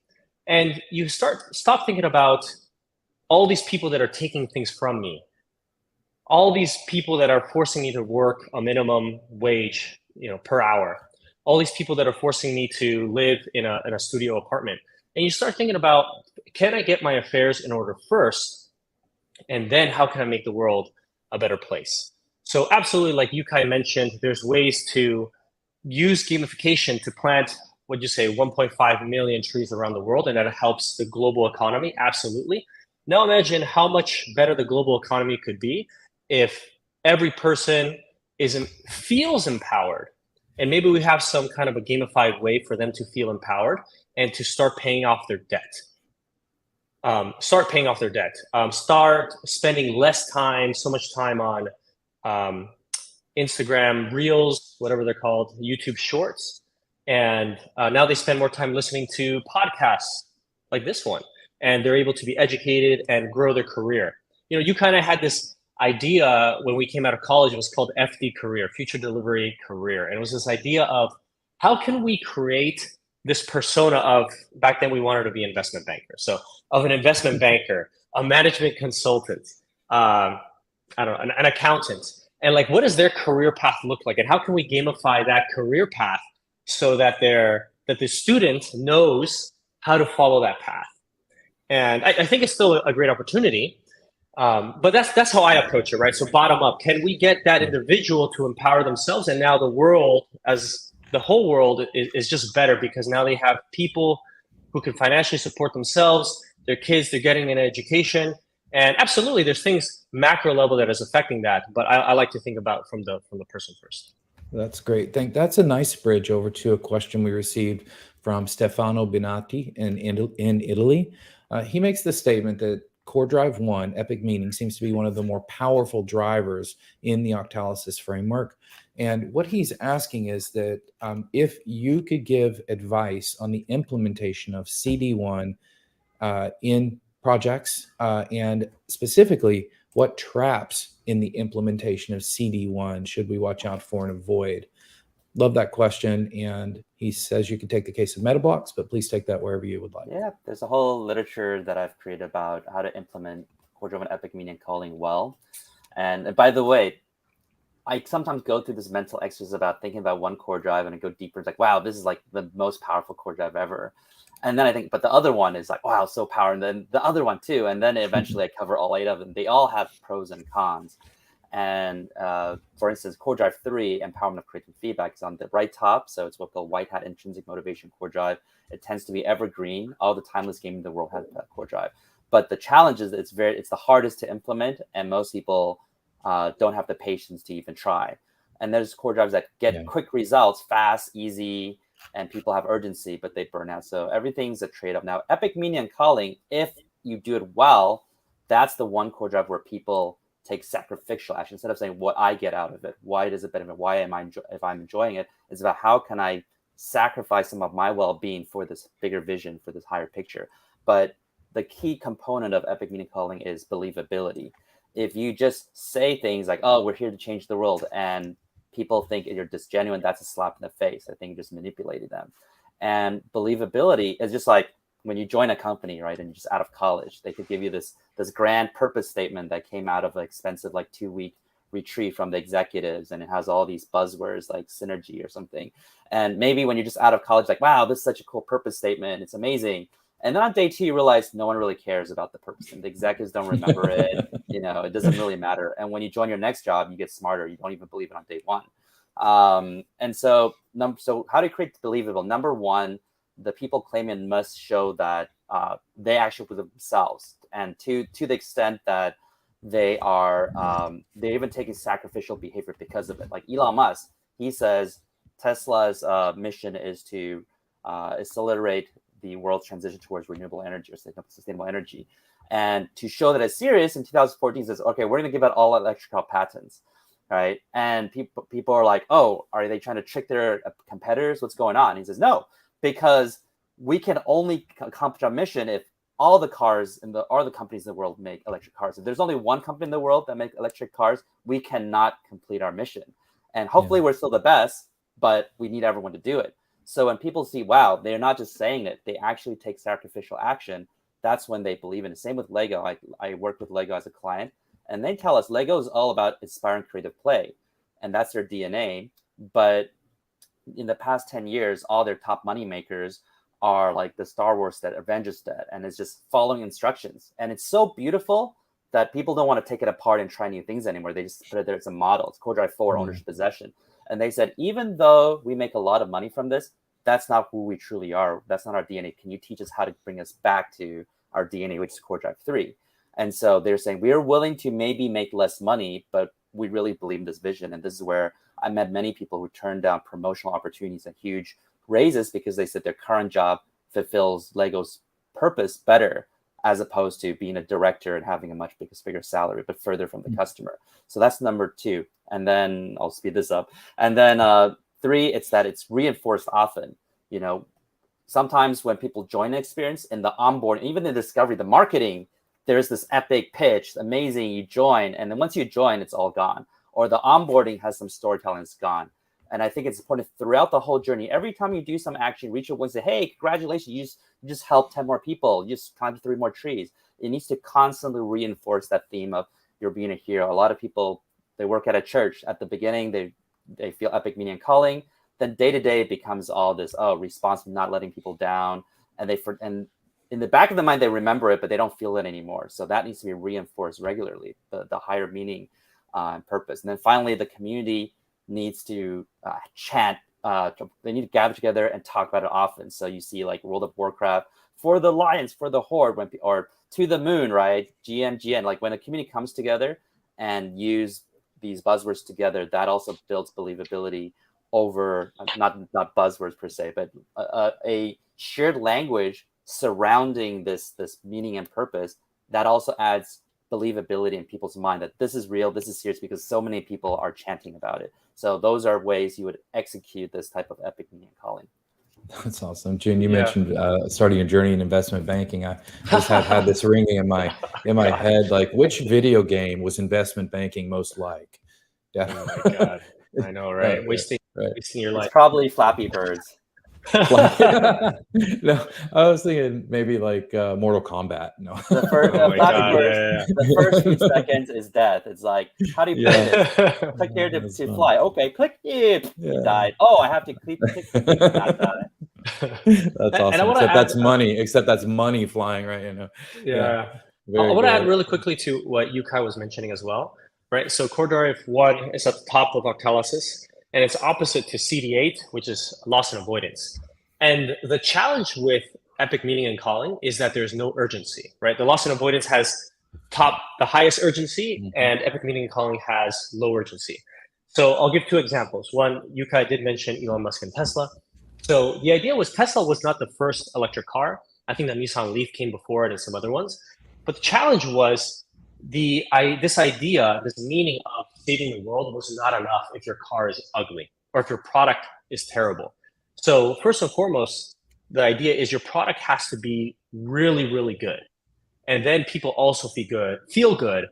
And you stop thinking about all these people that are taking things from me, all these people that are forcing me to work a minimum wage, per hour, all these people that are forcing me to live in a studio apartment. And you start thinking about, can I get my affairs in order first? And then how can I make the world a better place? So absolutely, like Yukai mentioned, there's ways to use gamification to plant, 1.5 million trees around the world, and that helps the global economy. Absolutely. Now imagine how much better the global economy could be if every person feels empowered. And maybe we have some kind of a gamified way for them to feel empowered and to start paying off their debt. Start spending less time, so much time on Instagram Reels, whatever they're called, YouTube Shorts. And now they spend more time listening to podcasts like this one. And they're able to be educated and grow their career. You kind of had this idea when we came out of college. It was called FD career, future delivery career. And it was this idea of how can we create this persona of, back then we wanted to be investment banker. So of an investment banker, a management consultant, an accountant. And what does their career path look like? And how can we gamify that career path so that the student knows how to follow that path? And I think it's still a great opportunity. But that's how I approach it, right? So bottom up, can we get that individual to empower themselves? And now the world, as the whole world, is just better because now they have people who can financially support themselves, their kids, they're getting an education. And absolutely, there's things macro level that is affecting that. But I like to think about from the person first. That's great. That's a nice bridge over to a question we received from Stefano Binatti in Italy. He makes the statement that Core Drive 1, Epic Meaning, seems to be one of the more powerful drivers in the Octalysis framework. And what he's asking is that if you could give advice on the implementation of CD1 in projects, and specifically what traps in the implementation of CD1 should we watch out for and avoid? Love that question. And he says you can take the case of Metablox, but please take that wherever you would like. Yeah, there's a whole literature that I've created about how to implement Core Drive 1 Epic Meaning calling well. And by the way, I sometimes go through this mental exercise about thinking about one core drive and I go deeper. It's like, wow, this is like the most powerful core drive ever. And then I think, but the other one is like, wow, so powerful. And then the other one too. And then eventually I cover all 8 of them. They all have pros and cons. And for instance, Core Drive 3, Empowerment of Creative Feedback, is on the right top. So it's what the white hat intrinsic motivation core drive. It tends to be evergreen. All the timeless gaming in the world has that core drive. But the challenge is it's the hardest to implement, and most people don't have the patience to even try. And there's core drives that get quick results, fast, easy, and people have urgency, but they burn out. So everything's a trade-off. Now, Epic Meaning and calling, if you do it well, that's the one core drive where people take sacrificial action. Instead of saying what I get out of it, why does it benefit, why am I if I'm enjoying it, it's about how can I sacrifice some of my well-being for this bigger vision, for this higher picture. But the key component of Epic Meaning calling is believability. If you just say things like, oh, we're here to change the world, and people think you're just genuine, that's a slap in the face. I think you just manipulated them. And believability is just like when you join a company, right, and you're just out of college, they could give you this grand purpose statement that came out of an expensive 2-week retrieved from the executives, and it has all these buzzwords like synergy or something. And maybe when you're just out of college, like, wow, this is such a cool purpose statement, it's amazing. And then on day 2, you realize no one really cares about the purpose, and the executives don't remember it. You know, it doesn't really matter. And when you join your next job, you get smarter. You don't even believe it on day 1. And so how to create believable? Number 1, the people claiming must show that they actually believe themselves, and to the extent that they are they're even taking sacrificial behavior because of it. Like Elon Musk, he says Tesla's mission is to accelerate the world's transition towards renewable energy or sustainable energy. And to show that it's serious, in 2014 he says, okay, we're going to give out all electric car patents, right? And people are like, oh, are they trying to trick their competitors? What's going on? And he says, no, because we can only accomplish our mission if all the cars all the companies in the world make electric cars. If there's only one company in the world that makes electric cars, we cannot complete our mission. And hopefully we're still the best, but we need everyone to do it. So when people see, wow, they're not just saying it, they actually take sacrificial action, that's when they believe in it. Same with Lego. I work with Lego as a client, and they tell us Lego is all about inspiring creative play, and that's their DNA. But in the past 10 years, all their top money makers are like the Star Wars debt, Avengers debt, and it's just following instructions. And it's so beautiful that people don't want to take it apart and try new things anymore. They just put it there as a model. It's Core Drive 4, ownership possession. And they said, even though we make a lot of money from this, that's not who we truly are. That's not our DNA. Can you teach us how to bring us back to our DNA, which is Core Drive 3? And so they're saying, we are willing to maybe make less money, but we really believe in this vision. And this is where I met many people who turned down promotional opportunities and huge raises because they said their current job fulfills Lego's purpose better, as opposed to being a director and having a much bigger salary, but further from the customer. So that's number 2. And then I'll speed this up. And then 3, it's that it's reinforced often. You know, sometimes when people join an experience in the onboard, even the discovery, the marketing, there's this epic pitch, amazing, you join. And then once you join, it's all gone. Or the onboarding has some storytelling, it's gone. And I think it's important throughout the whole journey. Every time you do some action, reach out and say, hey, congratulations, you just helped 10 more people. You just planted 3 more trees. It needs to constantly reinforce that theme of you're being a hero. A lot of people, they work at a church. At the beginning, they feel epic meaning and calling. Then day to day, it becomes all this, response, not letting people down. And in the back of the mind, they remember it, but they don't feel it anymore. So that needs to be reinforced regularly, the higher meaning and purpose. And then finally, the community needs to chant. They need to gather together and talk about it often. So you see like World of Warcraft, for the Lions, for the Horde, or to the moon, right? GN. Like when a community comes together and use these buzzwords together, that also builds believability over, not buzzwords per se, but a shared language surrounding this meaning and purpose. That also adds believability in people's mind that this is real, this is serious, because so many people are chanting about it. So those are ways you would execute this type of epic meaning and calling. That's awesome. Jun, you mentioned starting a journey in investment banking. I just have had this ringing in my head, like, which video game was investment banking most like? Yeah. Oh my God. I know, right? Wasting your life. It's probably Flappy Birds. No, I was thinking maybe like Mortal Kombat. No. The first few seconds is death. It's like, how do you play this? Click here to fly. Okay, click it. You died. Oh, I have to click not die. That's awesome. Except that's money flying, right? You know. Yeah. I want to add really quickly to what Yukai was mentioning as well, right? So Core Drive 1 is at the top of Octalysis, and it's opposite to CD8, which is loss and avoidance. And the challenge with epic meaning and calling is that there's no urgency, right? The loss and avoidance has the highest urgency, and epic meaning and calling has low urgency. So I'll give 2 examples. One, Yukai did mention Elon Musk and Tesla. So the idea was Tesla was not the first electric car. I think the Nissan Leaf came before it and some other ones. But the challenge was this idea, this meaning of saving the world was not enough if your car is ugly or if your product is terrible. So first and foremost, the idea is your product has to be really, really good. And then people also feel good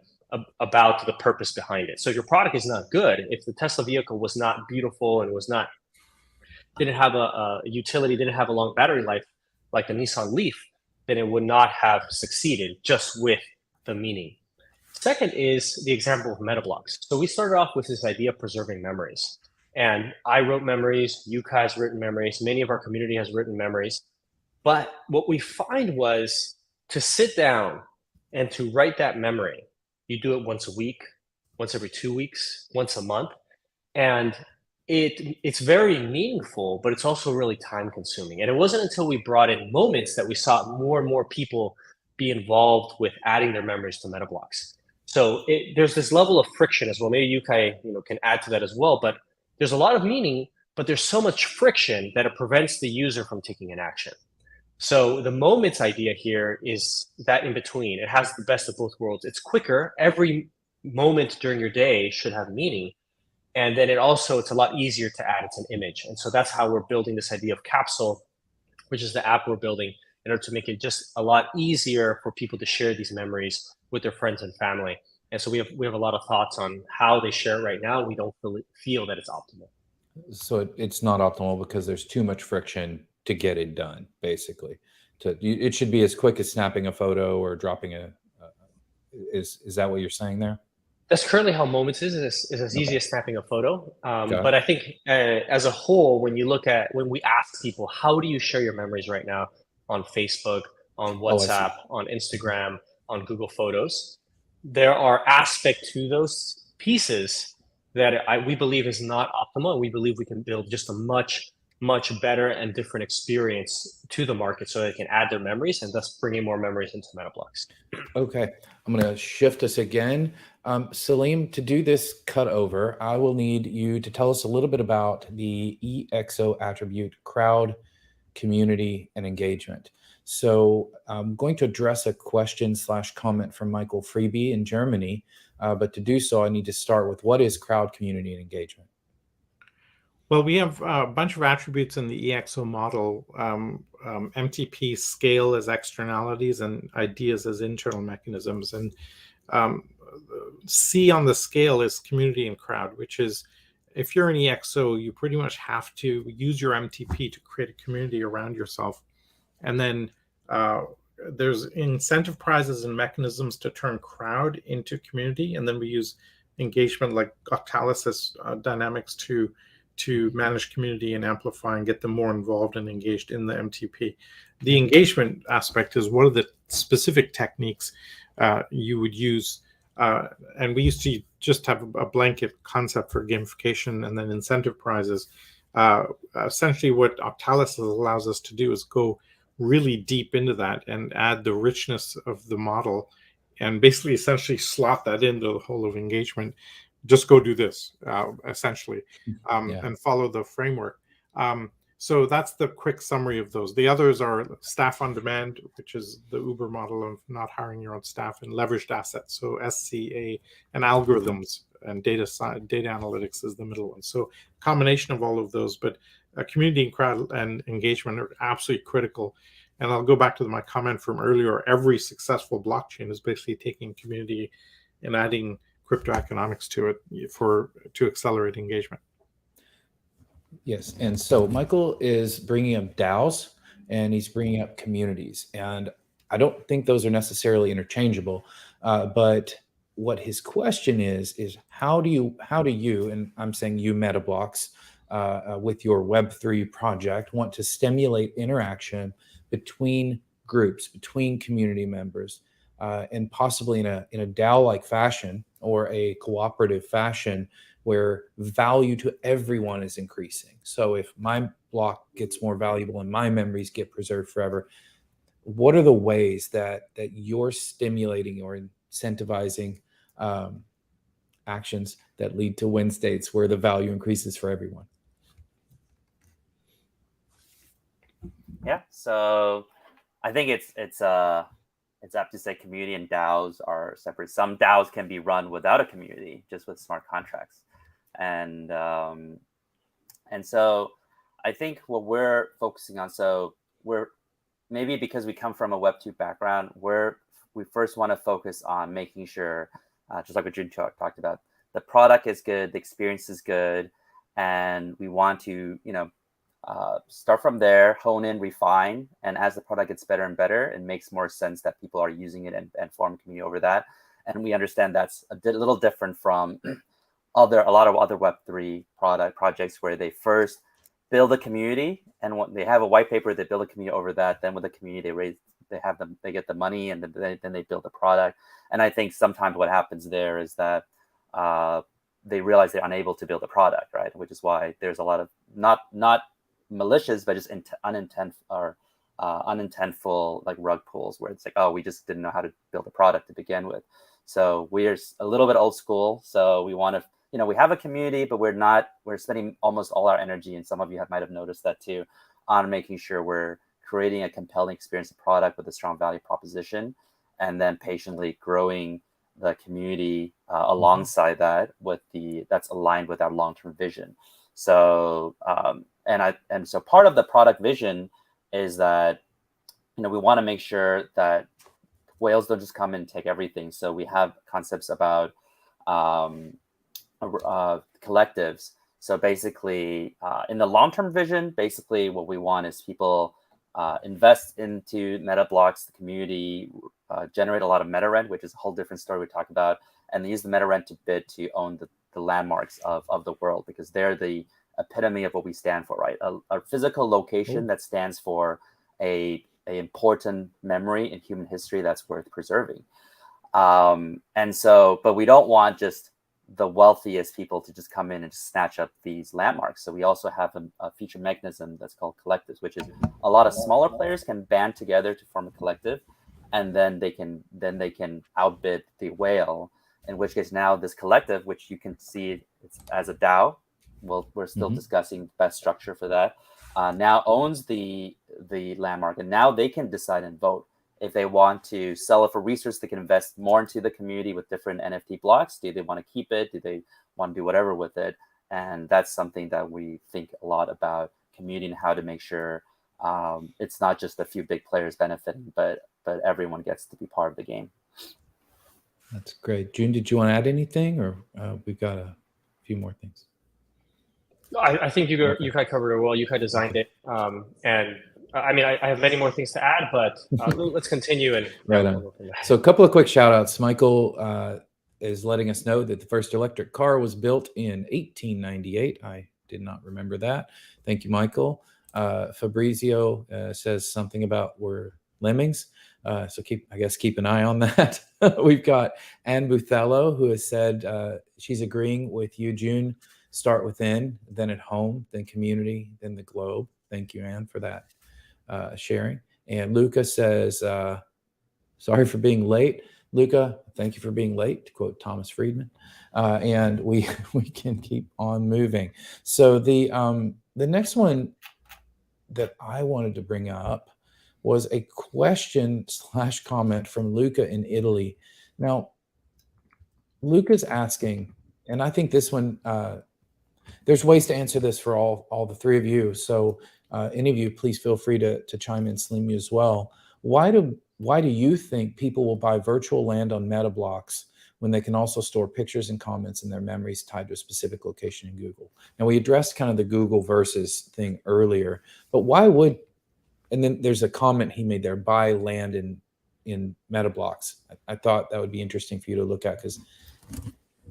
about the purpose behind it. So if your product is not good, if the Tesla vehicle was not beautiful and didn't have a utility, didn't have a long battery life like the Nissan Leaf, then it would not have succeeded just with the meaning. Second is the example of Metablox. So we started off with this idea of preserving memories. And I wrote memories, Yuka has written memories, many of our community has written memories. But what we find was to sit down and to write that memory, you do it once a week, once every 2 weeks, once a month. And it's very meaningful, but it's also really time consuming. And it wasn't until we brought in moments that we saw more and more people be involved with adding their memories to Metablox. So there's this level of friction as well. Maybe Yukai, can add to that as well. But there's a lot of meaning, but there's so much friction that it prevents the user from taking an action. So the moments idea here is that in between. It has the best of both worlds. It's quicker. Every moment during your day should have meaning. And then it's a lot easier to add. It's an image. And so that's how we're building this idea of Capsule, which is the app we're building in order to make it just a lot easier for people to share these memories with their friends and family. And so we have a lot of thoughts on how they share it right now. We don't feel that it's optimal. So it's not optimal because there's too much friction to get it done, basically. It should be as quick as snapping a photo or dropping is that what you're saying there? That's currently how Moments is as easy as snapping a photo. But I think as a whole, when we ask people, how do you share your memories right now on Facebook, on WhatsApp, on Instagram, on Google Photos, there are aspects to those pieces that we believe is not optimal. We believe we can build just a much better and different experience to the market so they can add their memories and thus bringing more memories into Metablox. Okay, I'm going to shift us again. Salim, to do this cut over, I will need you to tell us a little bit about the EXO attribute, crowd, community, and engagement. So I'm going to address a question/comment from Michael Freebie in Germany, but to do so, I need to start with what is crowd, community, and engagement? Well, we have a bunch of attributes in the EXO model. MTP scale as externalities and ideas as internal mechanisms. And C on the scale is community and crowd, which is if you're an EXO, you pretty much have to use your MTP to create a community around yourself. And then there's incentive prizes and mechanisms to turn crowd into community. And then we use engagement like Octalysis dynamics to manage community and amplify and get them more involved and engaged in the MTP. The engagement aspect is what are the specific techniques you would use. And we used to just have a blanket concept for gamification and then incentive prizes. Essentially what Octalysis allows us to do is go really deep into that and add the richness of the model and basically essentially slot that into the whole of engagement. Just go do this, essentially, and follow the framework. So that's the quick summary of those. The others are staff on demand, which is the Uber model of not hiring your own staff, and leveraged assets, so SCA, and algorithms and data analytics is the middle one. So combination of all of those, but community and crowd and engagement are absolutely critical. And I'll go back to my comment from earlier. Every successful blockchain is basically taking community and adding crypto economics to it to accelerate engagement. Yes, and so Michael is bringing up DAOs and he's bringing up communities, and I don't think those are necessarily interchangeable. But what his question is how do you, and I'm saying you Metablox, with your Web3 project, want to stimulate interaction between groups, between community members, and possibly in a DAO-like fashion or a cooperative fashion where value to everyone is increasing. So if my block gets more valuable and my memories get preserved forever, what are the ways that you're stimulating or incentivizing actions that lead to win states where the value increases for everyone? Yeah, so I think it's apt to say community and DAOs are separate. Some DAOs can be run without a community, just with smart contracts, and so I think what we're focusing on. So we're maybe because we come from a Web2 background, we first want to focus on making sure, just like what Jun talked about, the product is good, the experience is good, and we want to start from there, hone in, refine, and as the product gets better and better, it makes more sense that people are using it and form community over that. And we understand that's a little different from a lot of other Web3 projects where they first build a community, and when they have a white paper, they build a community over that. Then with the community, they get the money, and then they build a product. And I think sometimes what happens there is that they realize they're unable to build a product, right? Which is why there's a lot of not malicious, but just unintentful like rug pulls where it's like, oh, we just didn't know how to build a product to begin with. So we're a little bit old school. So we want to, we have a community, but we're spending almost all our energy, and some of you might have noticed that too, on making sure we're creating a compelling experience of product with a strong value proposition, and then patiently growing the community alongside that that's aligned with our long-term vision. So so part of the product vision is that we want to make sure that whales don't just come and take everything. So we have concepts about collectives. So basically, in the long-term vision, basically what we want is people invest into Metablox, the community, generate a lot of meta rent, which is a whole different story we talk about, and they use the meta rent to bid to own the landmarks of the world, because they're the epitome of what we stand for, right? A physical location that stands for a important memory in human history that's worth preserving. But we don't want just the wealthiest people to just come in and just snatch up these landmarks. So we also have a feature mechanism that's called collectives, which is a lot of smaller players can band together to form a collective, and then they can outbid the whale. In which case, now this collective, which you can see it's as a DAO, well, we're still discussing the best structure for that, now owns the landmark, and now they can decide and vote. If they want to sell it for research, they can invest more into the community with different NFT blocks. Do they want to keep it? Do they want to do whatever with it? And that's something that we think a lot about community and how to make sure it's not just a few big players benefiting, but everyone gets to be part of the game. That's great. Jun, did you want to add anything, or we've got a few more things? I think you guys covered it well. You guys designed it, and I mean, I have many more things to add, but let's continue. And right on. So a couple of quick shout outs. Michael is letting us know that the first electric car was built in 1898. I did not remember that. Thank you, Michael. Fabrizio says something about we're lemmings. So keep an eye on that. We've got Anne Buthello, who has said she's agreeing with you, Jun. Start within, then at home, then community, then the globe. Thank you, Anne, for that sharing. And Luca says, sorry for being late. Luca, thank you for being late, to quote Thomas Friedman. And we can keep on moving. So the next one that I wanted to bring up was a question/comment from Luca in Italy. Now, Luca's asking, and I think this one, there's ways to answer this for all the three of you. So any of you, please feel free to chime in, Slimu, as well. Why do you think people will buy virtual land on Metablox when they can also store pictures and comments in their memories tied to a specific location in Google? Now, we addressed kind of the Google versus thing earlier, but why would, and then there's a comment he made there, buy land in Metablox. I thought that would be interesting for you to look at, because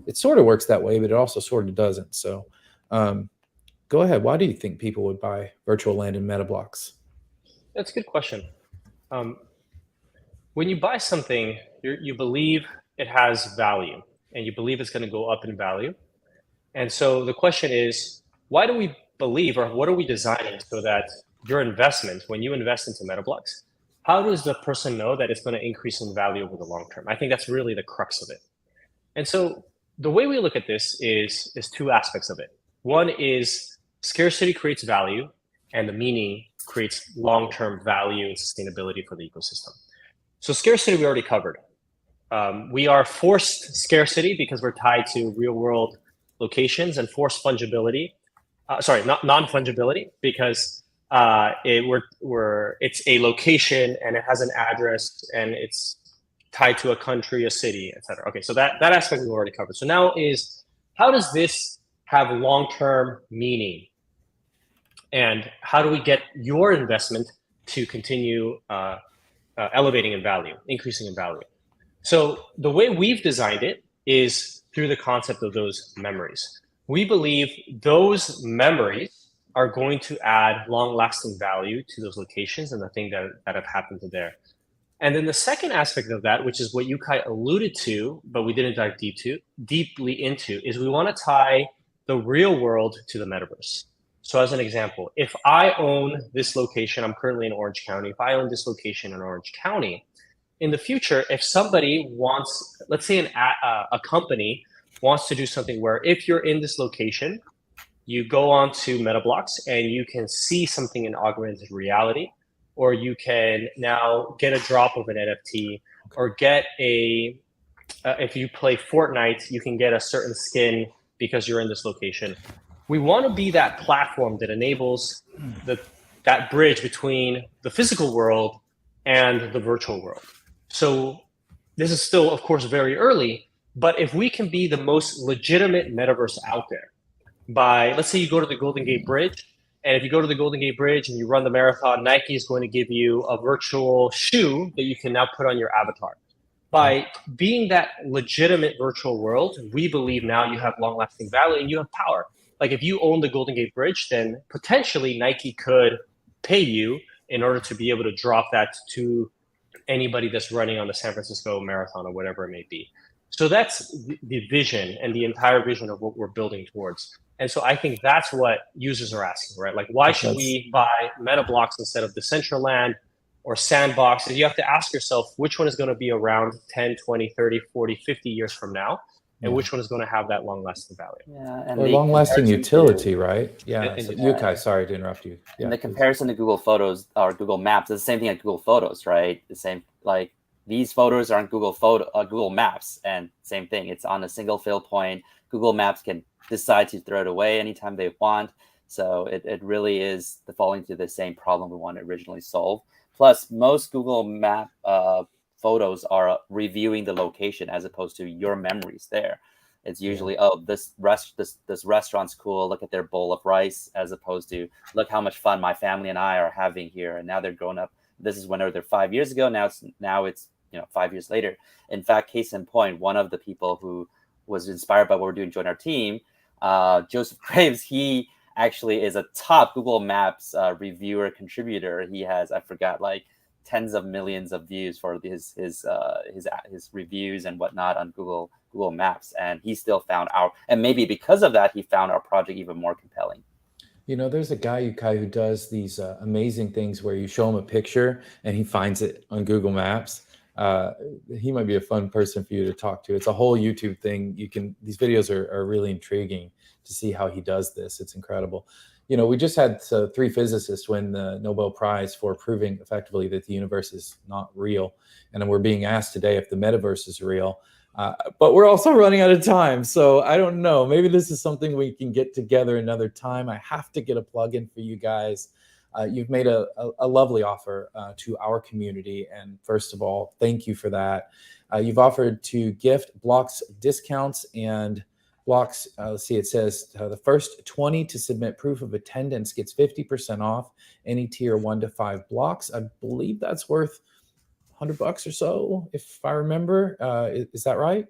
it sort of works that way, but it also sort of doesn't. So go ahead. Why do you think people would buy virtual land in Metablox? That's a good question. When you buy something, you believe it has value, and you believe it's going to go up in value. And so the question is, why do we believe, or what are we designing so that your investment, when you invest into Metablox, how does the person know that it's going to increase in value over the long term? I think that's really the crux of it. And so the way we look at this is two aspects of it. One is scarcity creates value, and the meaning creates long-term value and sustainability for the ecosystem. So scarcity we already covered. We are forced scarcity because we're tied to real-world locations, and forced fungibility. Non-fungibility, because it's a location and it has an address and it's tied to a country, a city, etc. Okay, so that aspect we've already covered. So now is, how does this have long-term meaning? And how do we get your investment to continue elevating in value, increasing in value? So the way we've designed it is through the concept of those memories. We believe those memories are going to add long-lasting value to those locations and the thing that have happened to there. And then the second aspect of that, which is what Yukai alluded to, but we didn't dive deeply into, is we want to tie the real world to the metaverse. So as an example, if I own this location, I'm currently in Orange County. If I own this location in Orange County, in the future, if somebody wants, let's say a company wants to do something where if you're in this location, you go on to Metablox and you can see something in augmented reality, or you can now get a drop of an NFT, or get if you play Fortnite, you can get a certain skin because you're in this location. We want to be that platform that enables that bridge between the physical world and the virtual world. So this is still, of course, very early, but if we can be the most legitimate metaverse out there, let's say you go to the Golden Gate Bridge, and if you go to the Golden Gate Bridge and you run the marathon, Nike is going to give you a virtual shoe that you can now put on your avatar. By being that legitimate virtual world, we believe now you have long-lasting value and you have power. Like if you own the Golden Gate Bridge, then potentially Nike could pay you in order to be able to drop that to anybody that's running on the San Francisco Marathon or whatever it may be. So that's the vision and the entire vision of what we're building towards. And so I think that's what users are asking, right? Like, why should we buy Metablox instead of Decentraland or Sandbox? And you have to ask yourself, which one is going to be around 10, 20, 30, 40, 50 years from now? And which one is going to have that long-lasting value? Yeah, and or long-lasting utility, right? Yeah. So, Yukai, sorry to interrupt you. Yeah, and the comparison to Google Photos or Google Maps is the same thing as Google Photos, right? The same, like these photos are on Google Maps, and same thing. It's on a single fill point. Google Maps can decide to throw it away anytime they want. So it really is falling to the same problem we want to originally solve. Plus, most Google Map photos are reviewing the location as opposed to your memories there. It's usually, this restaurant's cool, look at their bowl of rice, as opposed to look how much fun my family and I are having here. And now they're grown up. This is when they're 5 years ago. Now it's 5 years later. In fact, case in point, one of the people who was inspired by what we're doing, join our team, Joseph Graves, he actually is a top Google Maps reviewer contributor. He has, I forgot, like tens of millions of views for his reviews and whatnot on Google Maps, and he still found and maybe because of that, he found our project even more compelling. There's a guy, Yukai, who does these amazing things where you show him a picture and he finds it on Google Maps. He might be a fun person for you to talk to. It's a whole YouTube thing. These videos are really intriguing to see how he does this. It's incredible. We just had 3 physicists win the Nobel Prize for proving effectively that the universe is not real. And we're being asked today if the metaverse is real. But we're also running out of time. So I don't know. Maybe this is something we can get together another time. I have to get a plug in for you guys. You've made a lovely offer to our community. And first of all, thank you for that. You've offered to gift Blocks discounts and Blocks. Let's see, it says the first 20 to submit proof of attendance gets 50% off any tier 1 to 5 blocks. I believe that's worth $100 or so, if I remember. Is that right?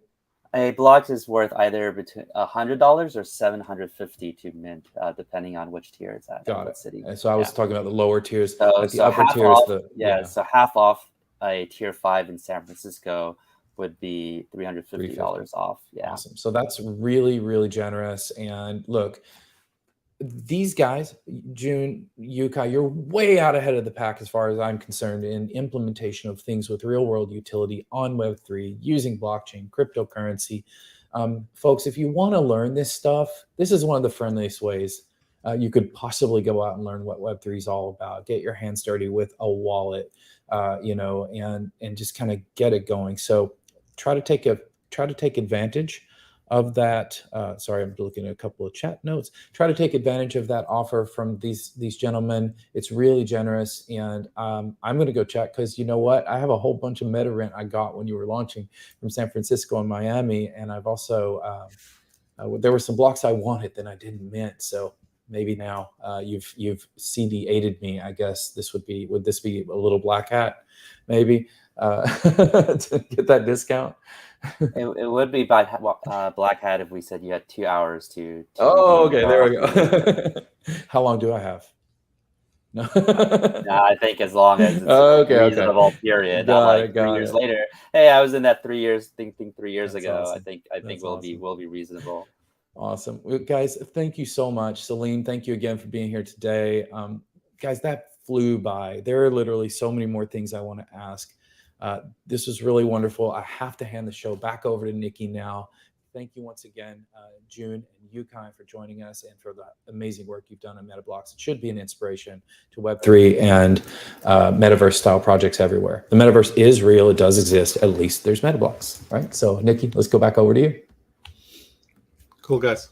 A block is worth either between $100 or $750 to mint, depending on which tier it's at. Got it. City. And so I was talking about the lower tiers. So the upper tiers, so half off a tier 5 in San Francisco would be $350 off. Yeah. Awesome. So that's really, really generous. And look, these guys, Jun, Yukai, you're way out ahead of the pack as far as I'm concerned in implementation of things with real world utility on Web3, using blockchain, cryptocurrency. Folks, if you want to learn this stuff, this is one of the friendliest ways you could possibly go out and learn what Web3 is all about. Get your hands dirty with a wallet, and just kind of get it going. So try to take advantage of that. Sorry, I'm looking at a couple of chat notes. Try to take advantage of that offer from these gentlemen. It's really generous. And I'm going to go check, because you know what? I have a whole bunch of meta rent I got when you were launching from San Francisco and Miami. And I've also, there were some blocks I wanted that I didn't mint. So maybe now you've CD8'd me. I guess would this be a little black hat, maybe to get that discount? It would be black hat if we said you had 2 hours to Oh, review okay, there we go. How long do I have? No. No, I think as long as it's Okay, a reasonable period, not like 3 years later. Hey, I was in that 3 years thing 3 years That's ago. awesome. I think we'll be reasonable. Awesome. Well, guys, thank you so much. Celine, thank you again for being here today. Guys, that flew by. There are literally so many more things I want to ask. This was really wonderful. I have to hand the show back over to Nikki now. Thank you once again, Jun and Yukai, for joining us and for the amazing work you've done on Metablox. It should be an inspiration to Web3 and Metaverse style projects everywhere. The Metaverse is real. It does exist. At least there's Metablox, right? So Nikki, let's go back over to you. Cool, guys.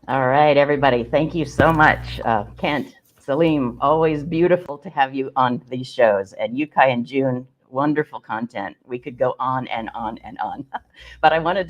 All right, everybody. Thank you so much. Kent, Salim, always beautiful to have you on these shows. And Yukai and Jun, wonderful content. We could go on and on and on. But I wanted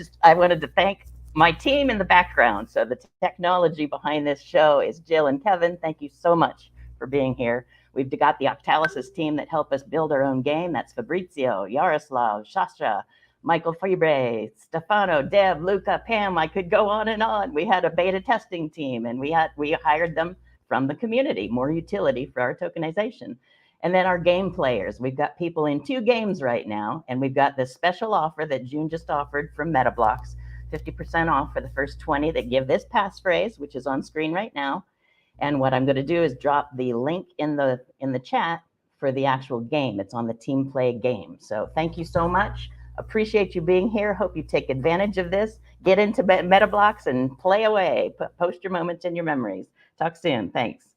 to thank my team in the background. So the technology behind this show is Jill and Kevin. Thank you so much for being here. We've got the Octalysis team that helped us build our own game. That's Fabrizio, Yaroslav, Shasha, Michael Fibre, Stefano, Deb, Luca, Pam. I could go on and on. We had a beta testing team, and we hired them from the community, more utility for our tokenization. And then our game players. We've got people in 2 games right now, and we've got this special offer that Jun just offered from Metablox, 50% off for the first 20 that give this passphrase, which is on screen right now. And what I'm going to do is drop the link in the chat for the actual game. It's on the Team Play game. So thank you so much. Appreciate you being here. Hope you take advantage of this. Get into Metablox and play away. Post your moments and your memories. Talk soon. Thanks.